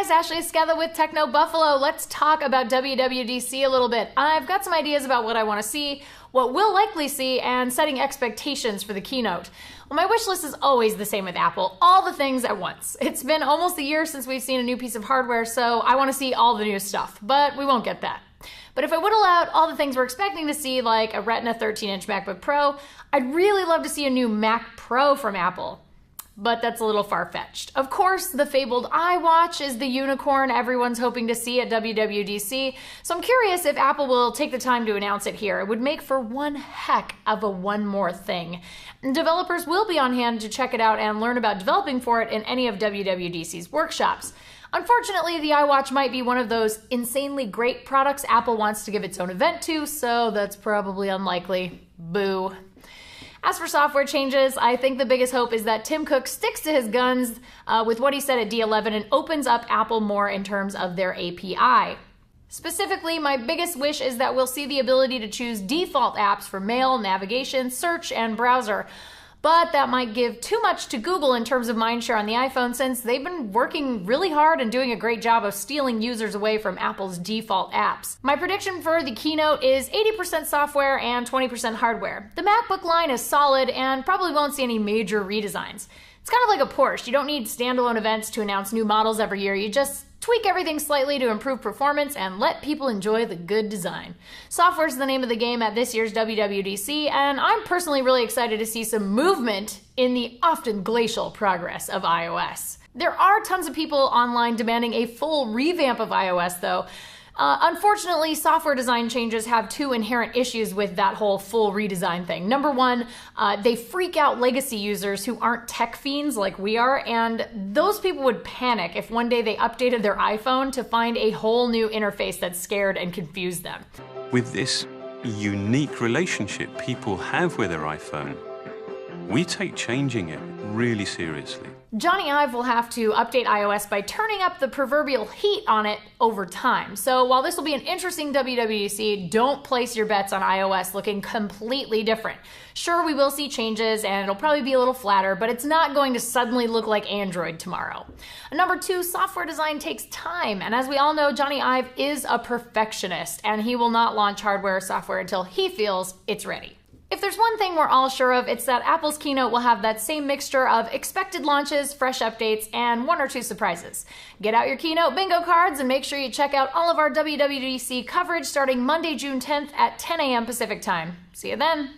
guys, Ashley Esqueda with Techno Buffalo. Let's talk about WWDC a little bit. I've got some ideas about what I want to see, what we'll likely see, and setting expectations for the keynote. Well, my wish list is always the same with Apple, all the things at once. It's been almost a year since we've seen a new piece of hardware, so I want to see all the new stuff, but we won't get that. But if I whittle out all the things we're expecting to see, like a Retina 13-inch MacBook Pro, I'd really love to see a new Mac Pro from Apple. But that's a little far-fetched. Of course, the fabled iWatch is the unicorn everyone's hoping to see at WWDC, so I'm curious if Apple will take the time to announce it here. It would make for one heck of a one more thing. And developers will be on hand to check it out and learn about developing for it in any of WWDC's workshops. Unfortunately, the iWatch might be one of those insanely great products Apple wants to give its own event to, so that's probably unlikely. Boo. As for software changes, I think the biggest hope is that Tim Cook sticks to his guns with what he said at D11 and opens up Apple more in terms of their API. Specifically, my biggest wish is that we'll see the ability to choose default apps for mail, navigation, search, and browser. But that might give too much to Google in terms of mindshare on the iPhone, since they've been working really hard and doing a great job of stealing users away from Apple's default apps. My prediction for the keynote is 80% software and 20% hardware. The MacBook line is solid and probably won't see any major redesigns. It's kind of like a Porsche. You don't need standalone events to announce new models every year. You just tweak everything slightly to improve performance and let people enjoy the good design. Software is the name of the game at this year's WWDC, and I'm personally really excited to see some movement in the often glacial progress of iOS. There are tons of people online demanding a full revamp of iOS, though. Unfortunately, software design changes have two inherent issues with that whole full redesign thing. Number one, they freak out legacy users who aren't tech fiends like we are, and those people would panic if one day they updated their iPhone to find a whole new interface that scared and confused them. With this unique relationship people have with their iPhone, we take changing it really seriously. Johnny Ive will have to update iOS by turning up the proverbial heat on it over time. So while this will be an interesting WWDC, don't place your bets on iOS looking completely different. Sure, we will see changes and it'll probably be a little flatter, but it's not going to suddenly look like Android tomorrow. Number two, software design takes time. And as we all know, Johnny Ive is a perfectionist and he will not launch hardware or software until he feels it's ready. If there's one thing we're all sure of, it's that Apple's keynote will have that same mixture of expected launches, fresh updates, and one or two surprises. Get out your keynote bingo cards and make sure you check out all of our WWDC coverage starting Monday, June 10th at 10 a.m. Pacific time. See you then.